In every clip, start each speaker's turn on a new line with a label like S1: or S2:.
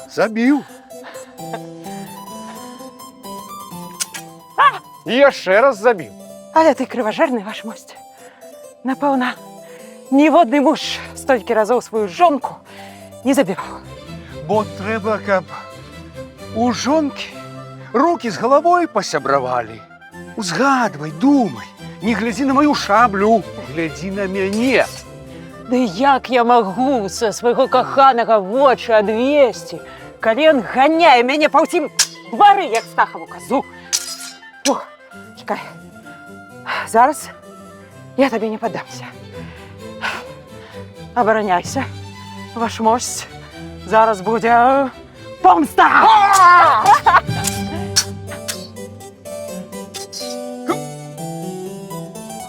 S1: Забіў. І яшчэ раз забіў.
S2: Але ты крыважэрны, ваш мость. Напэўна, ніводны муж столькі разоў сваю жонку не забіваў.
S1: Бо трэба, каб у жонкі рукі з галавой пасябравалі. Узгадвай, думай, не глядзі на маю шаблю, глядзі на мяне.
S2: Ды як я магу са свайго каханага вочы адвесці, калі ён ганяе мяне па ўсім двары, як стахаву казу. Ух, чакай. Зараз я табе не паддамся. Абараняйся, ваш мость. Зараз будзе помста!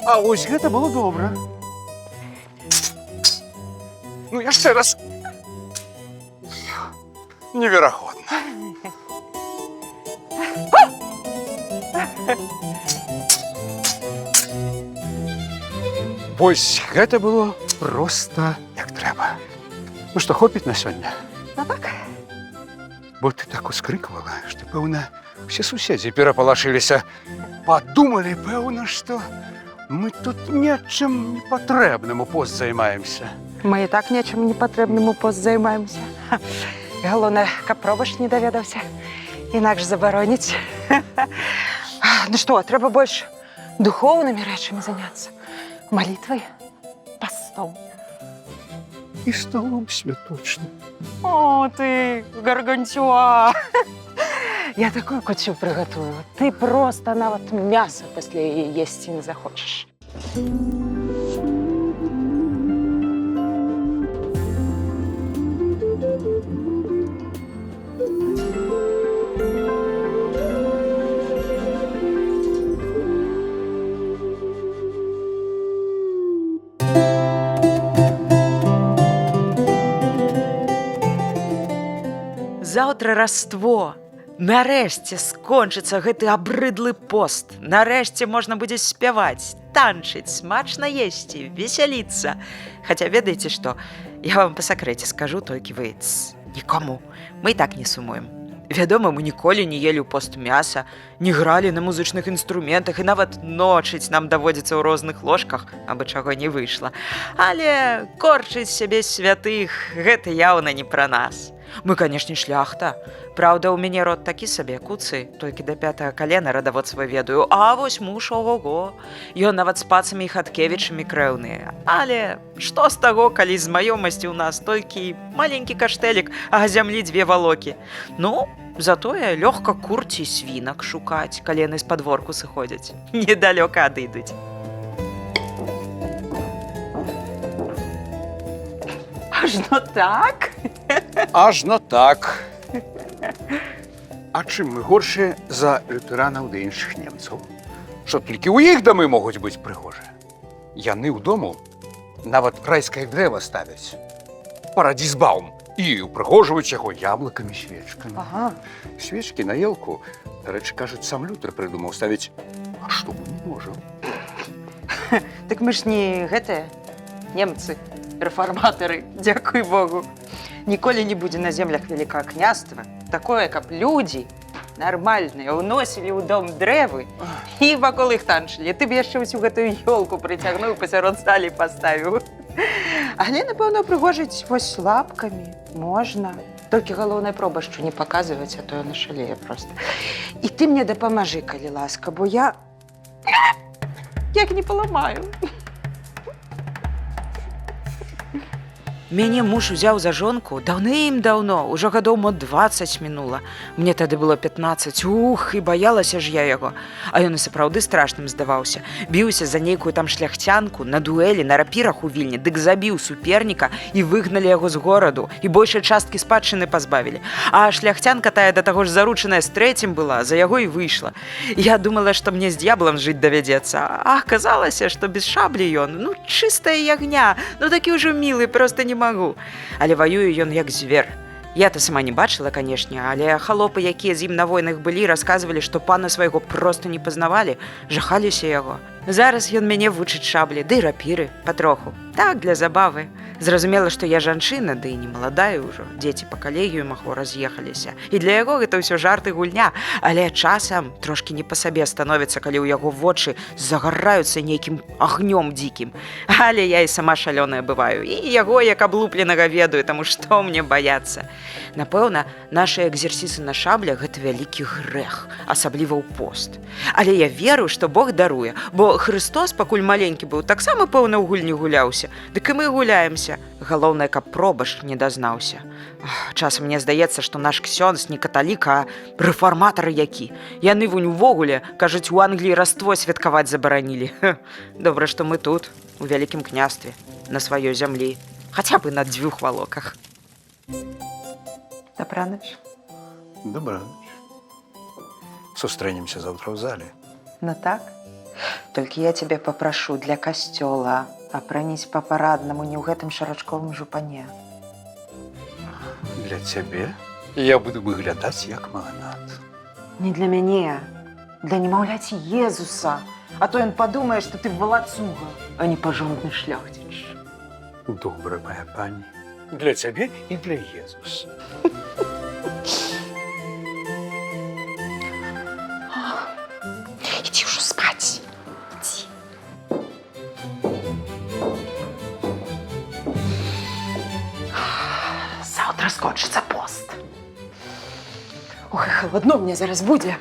S1: А ось гэта было добра. Ну, яшчэ раз. Неверагодна. Вось гэта было проста як трэба. Ну што, хопіць на сёння?
S2: А так?
S1: Бо ты так ускрыквала, што, пэўна, усе суседзі перапалашыліся. Падумалі, пэўна, што мы тут нечым непатрэбным у пост займаемся.
S2: Мы і так нечым непатрэбным у пост займаемся. Галоўнае, каб пробач не даведаўся. Інакш забароніць. Ну што, трэба больш духоўнымі рэчамі заняцца. Малітвай, пастом.
S1: І столом святочным.
S2: О, ты, гаргантюа! Я такую куцю прыгатую. Ты проста нават мяса пасля яе есці не захочаш.
S3: Заўтра Раство. Нарэшце скончыцца гэты абрыдлы пост. Нарэшце можна будзе спяваць, танчыць, смачна есці, весяліцца. Хаця ведаеце што? Я вам па сакрэце скажу, толькі вы нікому. Мы і так не сумуем. Вядома, мы ніколі не елі ў пост мяса, не гралі на музычных інструментах і нават ночыць нам даводзіцца ў розных ложках, абы чаго не выйшла. Але корчыць сябе святых – гэта яўна не пра нас. Мы, канешне, шляхта. Праўда, у мяне род такі сабе, куцы, толькі да 5-го калена радавод свой ведаю. А вось муж, ого-го. Ён нават з пацамі і хаткевічамі крэўныя. Але што з таго, калі з маёмасці ў нас толькі маленькі каштэлік, а зямлі 2 валокі? Ну, затое лёгка кур ці свінак шукаць, калі яны з падворку сыходзяць. Недалёка адыдуць.
S2: Ажно так?
S1: Ажно так. А чым мы горшыя за лютэранаў ды іншых немцаў? Што толькі ў іх дамы могуць быць прыгожыя. Яны ў дому нават райскае дрэва ставяць. Парадзісбаум. І упрыгожваюць яго яблыкамі, свечкамі.
S2: Ага.
S1: Свечкі на елку, дарэчы, кажуць, сам Лютэр прыдумаў ставіць. А што мы не можам?
S2: Так мы ж не гэтыя немцы, рэфарматары, дзякуй Богу. Ніколі не будзе на землях вялікага княства. Такое, каб людзі нармальныя ўносілі ў дом дрэвы і вакол іх танчылі. Ты б яшчэ ўсю гэтую ёлку прыцягнуў, пасярод сталі паставіў. Але, напэўна, прыгожыць вось лапкамі можна. Толькі галоўнае пробашчу не паказваць, а то яна шалее проста. І ты мне дапамажы, калі ласка, бо я як не паламаю.
S3: Мяне муж узяў за жонку даўным-даўно, ужо гадоў мо 20 мінула. Мне тады было 15. Ух, і баялася ж я яго. А ён і сапраўды страшным здаваўся. Біўся за нейкую там шляхцянку на дуэлі, на рапірах у Вільні, дык забіў суперніка і выгналі яго з гораду, і большай часткі спадчыны пазбавілі. А шляхцянка тая да таго ж заручаная з трэцім была, за яго і выйшла. Я думала, што мне з д'яблам жыць давядзецца. А аказалася, што без шаблі ён, ну, чыстая ягня, ну, такі ўжо мілы, проста не магу. Але ваюе ён як звер. Я-то сама не бачыла, канешне, але халопы, якія з ім на войнах былі, расказвалі, што пана свайго проста не пазнавалі, жахаліся яго. Зараз ён мяне вучыць шаблі, ды рапіры, патроху. Так, для забавы. Зразумела, што я жанчына, ды і не маладая ўжо. Дзеці па калегію маху раз'ехаліся. І для яго гэта ўсё жарт і гульня. Але часам трошкі не па сабе становіцца, калі ў яго вочы загараюцца нейкім агнём дзікім. Але я і сама шалёная бываю. І яго, як аблупленага, ведаю, таму што мне баяцца. Напэўна, нашы экзерсісы на шаблях – гэта вялікі грэх, асабліва ў пост. Але я веру, што Бог даруе, бо Христос, пакуль маленькі быў, таксама, пэўна, ў гульні гуляўся. Дык і мы гуляемся. Галоўнае, каб пробашч не дазнаўся. Часам мне здаецца, што наш ксёндз не каталік, а рэфарматары які. Яны вунь увогуле, кажуць, у Англіі раство святкаваць забаранілі. Добра, што мы тут, у вялікім княстве, на сваёй зямлі, хаця бы на 2 валоках.
S2: Добраноч.
S1: Добраноч. Сустрэнемся заўтра ў зале.
S2: Ну так. Толькі я цябе папрашу для касцёла апраніць па-параднаму не ў гэтым шарачковым жупане.
S1: Для цябе я буду выглядаць як магнат.
S2: Не для мяне, для немаўляці Езуса. А то ён падумае, што ты валацуга, а не пажонны шляхціч.
S1: Добра, моя пані. Для цябе і для Езуса.
S2: Ідзі ўжо спаць. Ідзі. Заўтра скончыцца пост. Ой, халадно мне зараз будзе.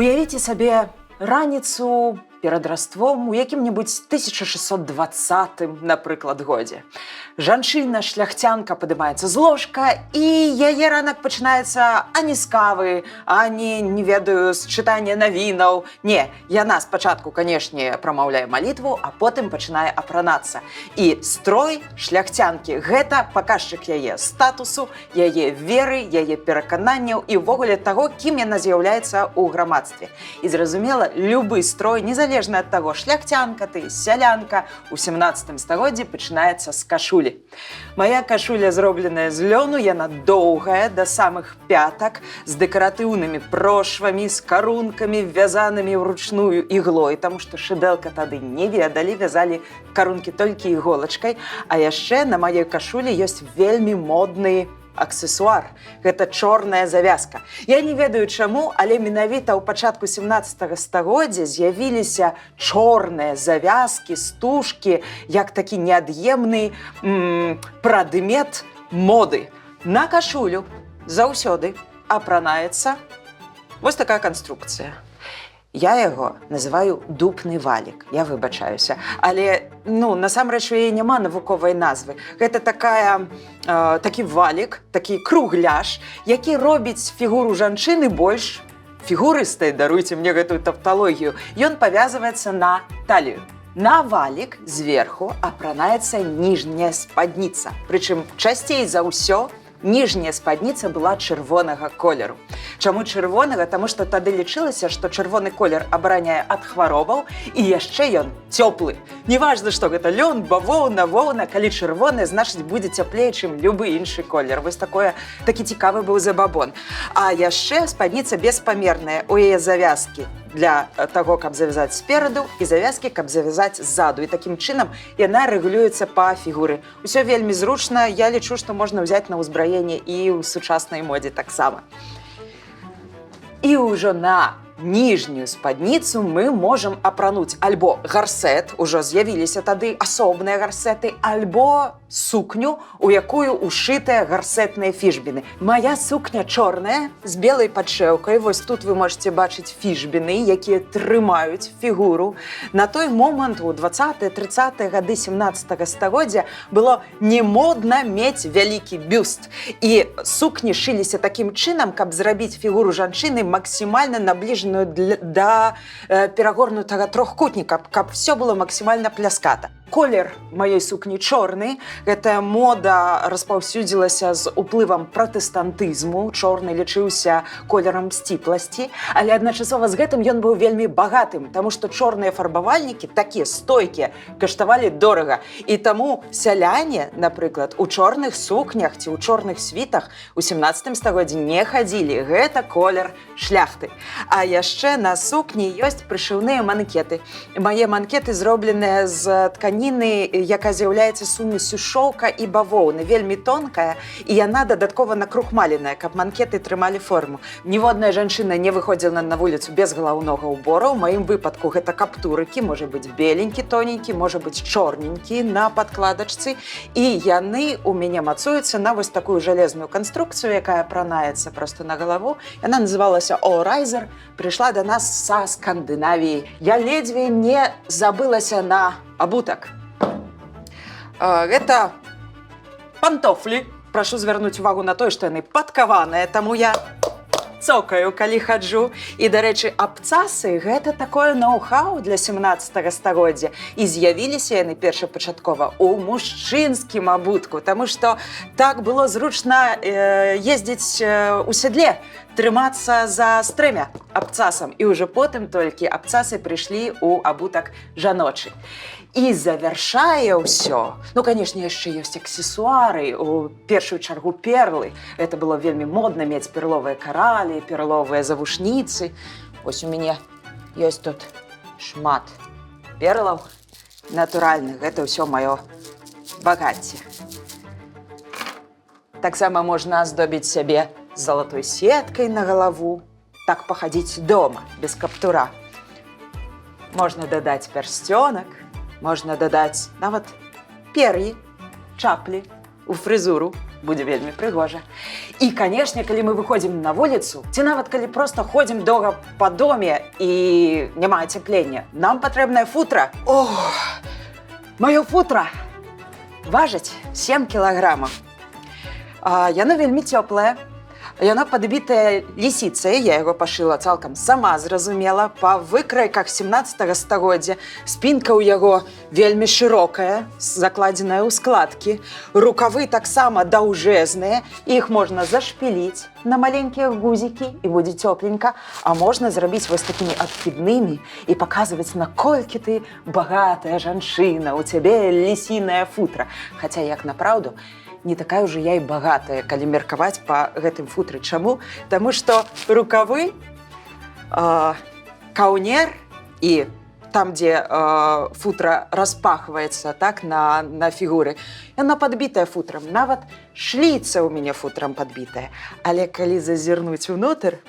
S2: Уявіце сабе раніцу перад раством у якім-небудзь 1620, напрыклад, годзе. Жанчына, шляхцянка падымаецца з ложка, і яе ранак пачынаецца ані з кавы, ані, не ведаю, з чытання навінаў. Не, яна спачатку, канешне, прамаўляе малітву, а потым пачынае апранацца. І строй шляхцянкі – гэта паказчык яе статусу, яе веры, яе перакананняў і ўвогуле таго, кім яна з'яўляецца ў грамадстве. І, зразумела, любы строй, незалежна ад таго, шляхцянка ты, сялянка, у 17 стагоддзі пачынаецца з кашулі. Моя кашуля зробленая з лёну, яна доўгая, да самых пятак, з дэкаратыўнымі прошвамі, з карункамі, вязанымі ўручную іглой, таму што шыдэлка тады не ведалі, вязалі карункі толькі іголачкай, а яшчэ на маёй кашулі ёсць вельмі модны аксесуар. Гэта чорная завязка. Я не ведаю чаму, але менавіта ў пачатку 17 стагоддзя з'явіліся чорныя завязкі, стужкі, як такі неад'емны прадмет моды. На кашулю заўсёды апранаецца вось такая канструкцыя. Я яго называю дупны валік, я выбачаюся. Але, насамрэч, у яе няма навуковай назвы. Гэта такі валік, такі кругляш, які робіць фігуру жанчыны больш фігурыстай, даруйце мне гэтую тавталогію. Ён павязваецца на талію. На валік зверху апранаецца ніжняя спадніца. Прычым часцей за ўсё ніжняя спадніца была чырвонага колеру. Чаму чырвонага? Таму што тады лічылася, што чырвоны колер абараняе ад хваробаў і яшчэ ён цёплы. Неважна, што гэта лён, бавоўна, воўна, калі чырвоны, значыць будзе цяплей, чым любы іншы колер. Вось такі цікавы быў забабон. А яшчэ спадніца беспамерная. У яе завязкі для таго, каб завязаць спераду, і завязкі, каб завязаць ззаду. І такім чынам яна рэгулюецца па фігуры. Усё вельмі зручна, я лічу, што можна ўзяць на ўзбраенне і ў сучаснай модзе таксама. І ўжо на ніжнюю спадніцу мы можам апрануць альбо гарсет, ужо з'явіліся тады асобныя гарсеты, альбо сукню, у якую ушытыя гарсетныя фішбіны. Мая сукня чорная, з белай падшэўкай. Вось тут вы можете бачыць фішбіны, якія трымаюць фігуру. На той момант, у 20-30 гады 17 стагоддзя, было не модна мець вялікі бюст. І сукні шыліся такім чынам, каб зрабіць фігуру жанчыны максімальна набліжаную да перагорнутага трохкутніка, каб все было максімальна пляската. Колер маёй сукні чорны. Гэтая мода распаўсюдзілася з уплывам пратэстантызму. Чорны лічыўся колерам сціпласці, але адначасова з гэтым ён быў вельмі багатым, таму што чорныя фарбавальнікі, такія стойкія, каштавалі дорага. І таму сяляне, напрыклад, у чорных сукнях ці ў чорных світах у 17 стагоддзі не хадзілі. Гэта колер шляхты. А яшчэ на сукні ёсць прышыўныя манкеты. Мае манкеты зробленыя з тканіны, якая з'яўляецца сумессю шоўка і бавоўны, вельмі тонкая, і яна дадаткова накрухмаленая, каб манкеты трымалі форму. Ніводная жанчына не выходзіла на вуліцу без галаўнога ўбора. У маім выпадку гэта каптурыкі, можа быць беленькі, тоненькі, можа быць чорненькі на падкладачцы, і яны у мяне мацуюцца на вось такую жалезную канструкцыю, якая апранаецца проста на галаву. Яна называлася All-Riser, прыйшла да нас са Скандынавіі. Я ледзьве не забылася на абутак. Гэта пантофлі. Прашу звярнуць увагу на тое, што яны падкаваныя, таму я цокаю, калі хаджу. І, дарэчы, абцасы – гэта такое ноу-хау для 17 стагоддзя. І з'явіліся яны першапачаткова ў мужчынскім абутку, таму што так было зручна ездзіць у седле, трымацца за стрэмя абцасам. І ўжо потым толькі абцасы прыйшлі ў абутак жаночы. І завяршае ўсё. Ну, канешне, яшчэ ёсць аксесуары, у першую чаргу перлы. Это было вельмі модна мець перловыя каралі, перловыя завушніцы. Вось у мяне ёсць тут шмат перлаў натуральных. Гэта ўсё маё багацце. Таксама можна аздобіць сябе залатой сеткай на галаву, так пахадзіць дома, без каптура. Можна дадаць пярсцёнак, можна дадаць нават пер'і, чаплі у фрызуру. Будзе вельмі прыгожа. І, канешне, калі мы выходзім на вуліцу, ці нават калі проста ходзім доўга па доме і няма ацяплення, нам патрэбнае футра. О, маё футра важыць 7 кілаграмаў. Яно вельмі цёплае. Яно падбітае лісіцай, я яго пашыла цалкам сама, зразумела, па выкрайках 17 стагоддзя. Спінка ў яго вельмі шырокая, закладзеная ў складкі. Рукавы таксама даўжэзныя, іх можна зашпіліць на маленькія гузікі і будзе цёпленька, а можна зрабіць вось такімі адкіднымі і паказваць, наколькі ты багатая жанчына, у цябе лісіная футра. Хаця, як напраўду, не такая ўжо я і багатая, калі меркаваць па гэтым футры. Чаму? Таму што рукавы, каўнер і там, дзе футра распахваецца так, на фігуры, яна падбітая футрам. Нават шліца ў мяне футрам падбітая. Але калі зазірнуць унутр,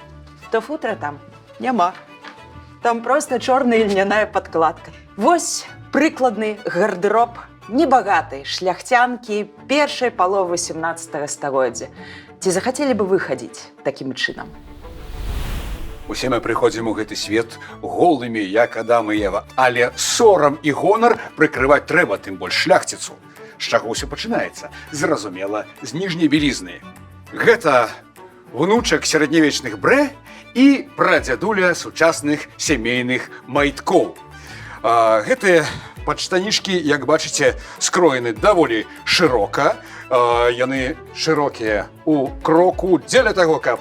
S2: то футра там няма. Там проста чорная льняная падкладка. Вось прыкладны гардэроб небагатай шляхцянкі першай паловы 17 стагоддзя. Ці захацелі бы вы хадзіць такім чынам?
S1: Усе мы прыходзім у гэты свет голымі, як Адам і Ева. Але сорам і гонар прыкрываць трэба, тым больш шляхціцу. З чаго ўсё пачынаецца? Зразумела, з ніжняй белізны. Гэта внучак сярэднявечных брэ і прадзядуля сучасных сямейных майткоў. Гэтыя падштанішкі, як бачыце, скроены даволі шырока. Яны шырокія ў кроку дзеля таго, каб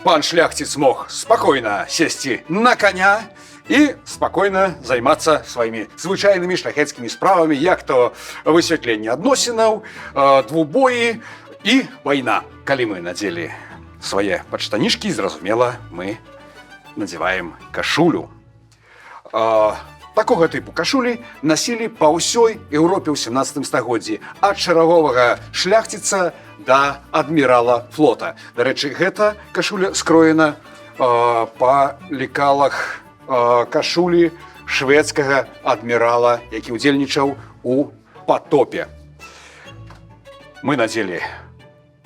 S1: пан шляхціц мог спакойна сесці на коня і спакойна займацца сваімі звычайнымі шляхецкімі справамі, як то высвятленне адносінаў, двубоі і вайна. Калі мы надзелі свае падштанішкі, зразумела, мы надеваем кашулю. Такога типу кашулі насілі па ўсёй Еўропе ў 17 стагоддзі, ад чаравога шляхціца да адмірала флота. Дарэчы, гэта кашуля скроена па лекалах кашулі шведскага адмірала, які ўдзельнічаў у патопе. Мы надзелі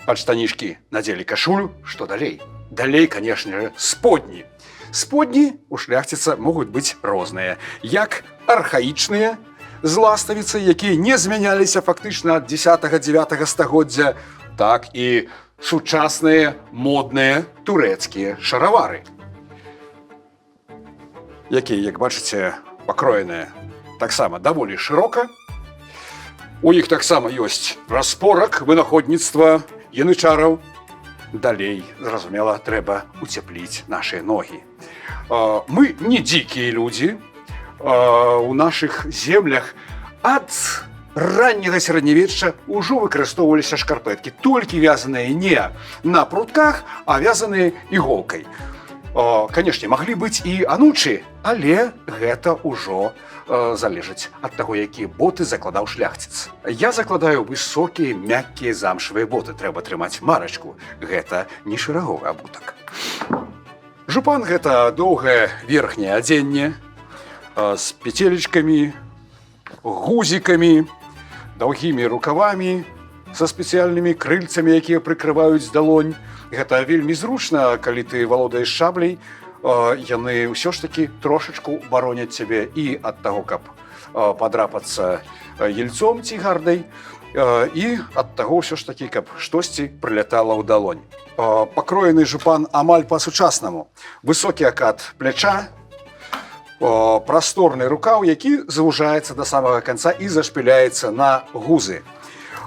S1: падштанішкі, надзелі кашулю. Што далей? Далей, конечно же, сподні. Сподні у шляхціца могуць быць розныя, як архаічныя з ластавіцы, якія не змяняліся фактычна ад 10-9 стагоддзя, так і сучасныя модныя турэцкія шаравары, якія, як бачыце, пакроеныя таксама даволі шырока. У іх таксама ёсць распорак вынаходніцтва янычараў. Далей, зразумела, трэба уцепліць нашы ногі. Мы не дзікія людзі. У нашых землях ад ранняга сярэднявечча ўжо выкарыстоўваліся шкарпэткі, толькі вязаныя не на прутках, а вязаныя іголкай. Канешне, маглі быць і анучы, але гэта ўжо залежыць ад таго, якія боты закладаў шляхціц. Я закладаю высокія, мяккія замшавыя боты. Трэба трымаць марачку. Гэта не шэраговы абутак. Жупан – гэта доўгае верхняе адзенне з петелечкамі, гузікамі, даўгімі рукавамі, са спецыяльнымі крыльцамі, якія прыкрываюць далонь. Гэта вельмі зручна, калі ты валодаеш шабляй. Яны ўсё ж такі трошачку бароняць цябе і ад таго, каб падрапацца ельцом ці гардай, і ад таго ўсё ж такі, каб штосьці прылятала ў далонь. Пакроены жупан амаль па-сучаснаму. Высокі акат пляча, прасторны рукаў, які звужаецца да самага канца і зашпіляецца на гузы.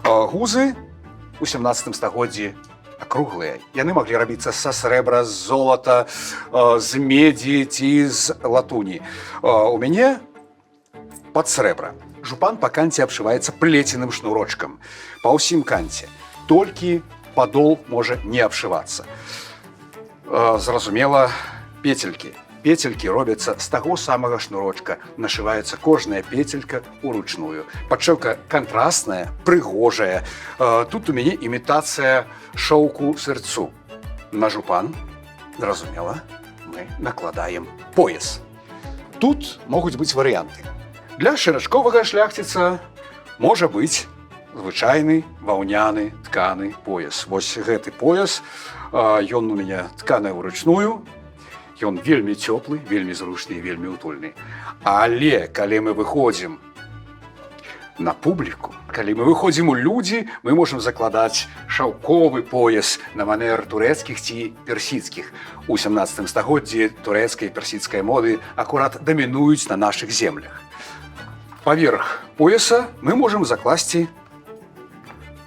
S1: Гузы у 17 стагоддзі акруглыя. Яны маглі рабіцца са срэбра, з золата, з медзі ці з латуні. У мяне пад срэбра. Жупан па канце абшываецца плеценым шнурочкам. Па ўсім канце. Толькі падол можа не абшывацца. Зразумела, пецелькі. Пецелькі робяцца з таго самага шнурочка. Нашываецца кожная пецелька ўручную. Падшыўка кантрасная, прыгожая. Тут у мяне імітацыя шоўку сырцу. На жупан, зразумела, мы накладаем пояс. Тут могуць быць варыянты. Для шырачковага шляхціца можа быць звычайны ваўняны тканы пояс. Вось гэты пояс, ён у мяне тканы ўручную. Ён вельмі цёплы, вельмі зручны і вельмі утульны. Але калі мы выходзім на публіку, калі мы выходзім у людзі, мы можам закладаць шаўковы пояс на манер турэцкіх ці персідскіх. У 17 стагоддзі турэцкая і персідская моды акурат дамінуюць на нашых землях. Паверх пояса мы можам закласці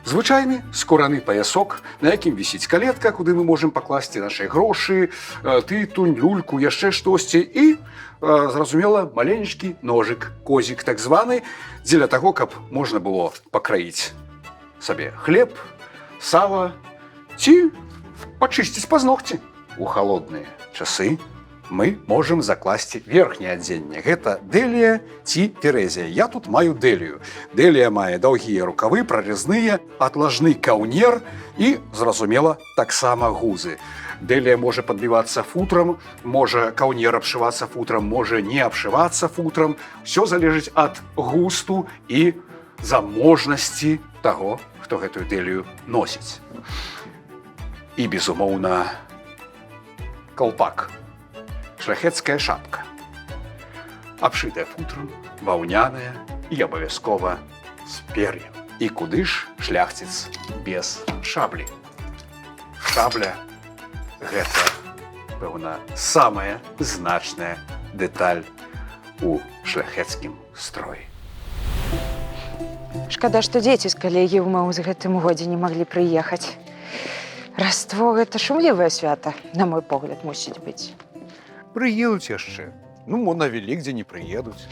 S1: звычайны скураны паясок, на якім вісіць калетка, куды мы можам пакласці нашы грошы, тытунь, люльку, яшчэ штосьці і, зразумела, маленечкі ножык, козік так званы, дзеля таго, каб можна было пакраіць сабе хлеб, сала ці пачысціць пазногці. У халодныя часы мы можам закласці верхняе адзенне. Гэта дэлія ці перезія. Я тут маю дэлію. Дэлія мае даўгія рукавы, прарезныя, атлажны каўнер і, зразумела, таксама гузы. Дэлія можа падбівацца футрам, можа каўнер абшывацца футрам, можа не абшывацца футрам. Усё залежыць ад густу і заможнасці таго, хто гэтую дэлію носіць. І, безумоўна, калпак. Шляхецкая шапка. Абшытая футрам, ваўняная і абавязкова з пер'ем. І куды ж шляхціц без шаблі? Шабля – гэта, пэўна, самая значная дэталь у шляхецкім строі.
S2: Шкада, што дзеці з калегіі ў мау з гэтым годзе не маглі прыехаць. Раство – гэта шумлівае свята, на мой погляд, мусіць быць.
S1: Прыедуць яшчэ. Ну, мо на Велікдзень не прыедуць.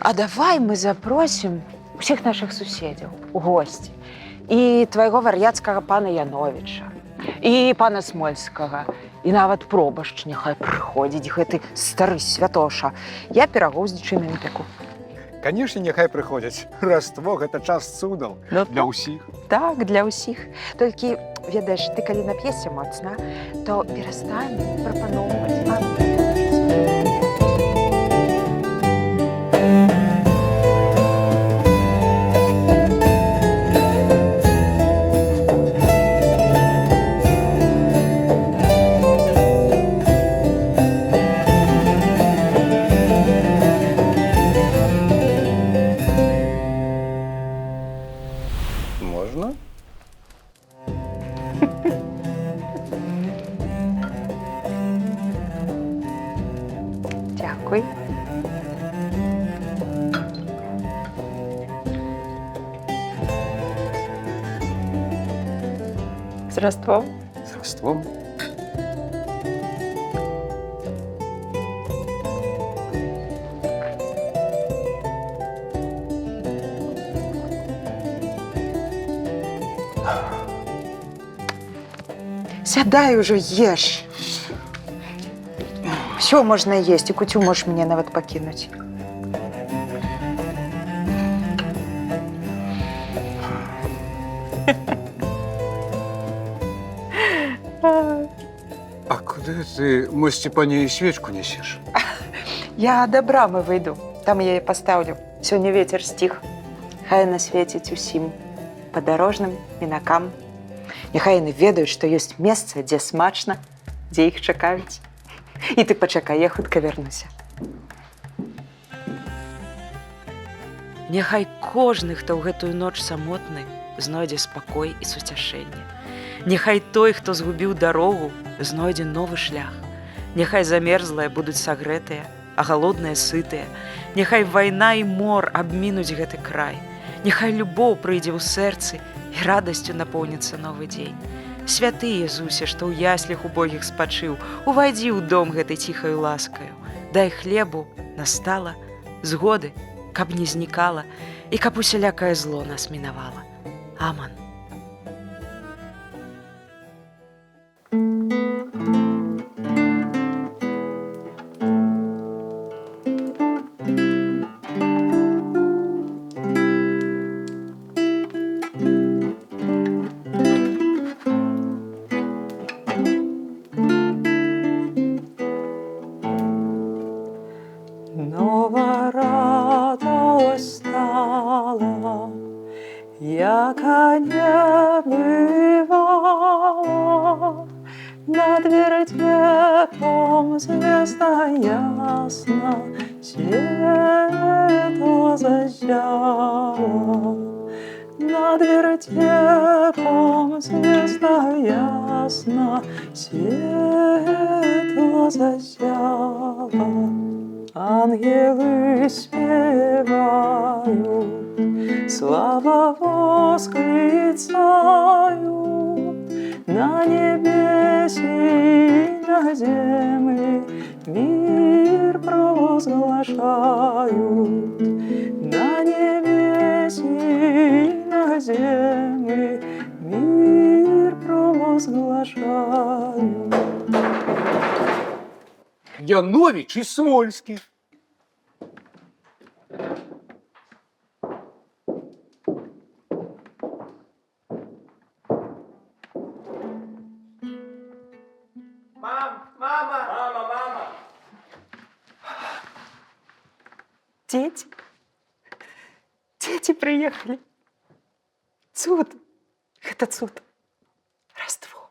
S2: А давай мы запросім усіх нашых суседзяў у госці. І твайго вар'яцкага пана Яновіча, і пана Смольскага, І нават пробашч няхай прыходзіць гэты стары святоша. Я пірагоў з дычынамі пяку.
S1: Канешне, няхай прыходзяць. Раство – гэта час цудаў
S2: Ну,
S1: для ўсіх.
S2: Так, для ўсіх. Толькі, ведаеш, ты калі нап'ешся моцна, то перастань прапаноўваць.
S1: Можна?
S2: Дякуй. З Різдвом.
S1: З Різдвом.
S2: Сядай уже, ешь. Все можна есть, і кутю можеш мені нават пакінуць.
S1: А куди ти, мо Степані, свічку несеш?
S2: Я до брамы выйду, там я її поставлю. Сьогодні ветер стих. Хай насвеціць усім падарожным мінакам. Няхай яны ведаюць, што ёсць месца, дзе смачна, дзе іх чакаюць. І ты пачакай, я хутка вярнуся.
S3: Няхай кожны, хто ў гэтую ноч самотны, знойдзе спакой і суцяшэнне. Няхай той, хто згубіў дарогу, знойдзе новы шлях. Няхай замерзлыя будуць сагрэтыя, а галодныя сытыя. Няхай вайна і мор абмінуць гэты край. Няхай любоў прыйдзе ў сэрцы і радасцю напоўніцца новы дзень. Святы Езусе, што ў яслях убогіх спачыў, увайдзі ў дом гэтай ціхаю ласкаю. Дай хлебу настала, згоды, каб не знікала, і каб усялякае зло нас мінавала. Аман.
S2: Нова радость стала, яка не бывала. Над вертепом звезда ясна светло зажала. Над вертепом звезда ясна светло зажала. Ангелы спевают, слава восклицают, на небесе и на земле мир провозглашают. На небесе и на земле мир провозглашают.
S1: Янович і Смольський. Мама!
S2: Дети. Дети приехали. Цуд. Это цуд. Рождество.